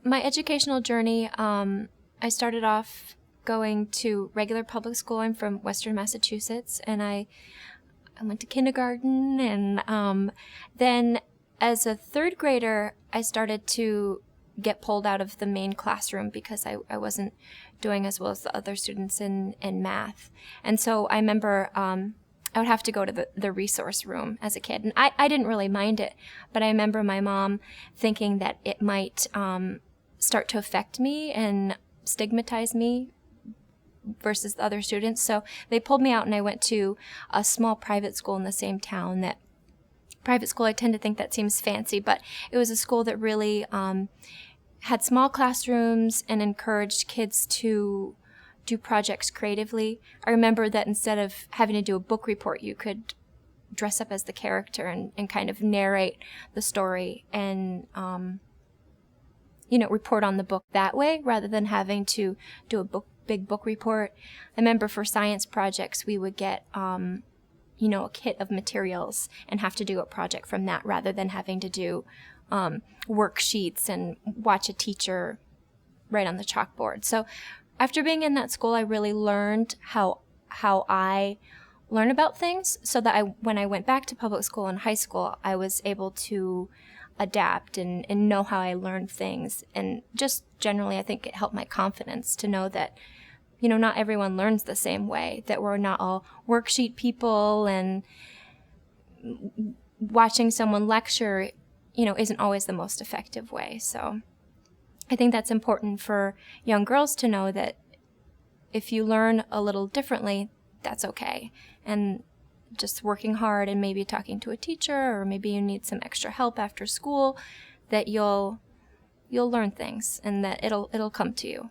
my educational journey, I started off going to regular public school. I'm from Western Massachusetts, and I went to kindergarten, and then as a third grader, I started to get pulled out of the main classroom because I wasn't doing as well as the other students in math. And so I remember I would have to go to the resource room as a kid. And I didn't really mind it, but I remember my mom thinking that it might start to affect me and stigmatize me versus the other students. So they pulled me out, and I went to a small private school in the same town. That private school, I tend to think that seems fancy, but it was a school that really had small classrooms and encouraged kids to do projects creatively. I remember that instead of having to do a book report, you could dress up as the character and kind of narrate the story and report on the book that way rather than having to do a big book report. I remember for science projects, we would get a kit of materials and have to do a project from that rather than having to do worksheets and watch a teacher write on the chalkboard. So after being in that school, I really learned how I learn about things, so that when I went back to public school in high school, I was able to adapt and know how I learned things. And just generally, I think it helped my confidence to know that, not everyone learns the same way, that we're not all worksheet people, and watching someone lecture, isn't always the most effective way. So I think that's important for young girls to know, that if you learn a little differently, that's okay. And just working hard and maybe talking to a teacher, or maybe you need some extra help after school, that you'll learn things and that it'll come to you.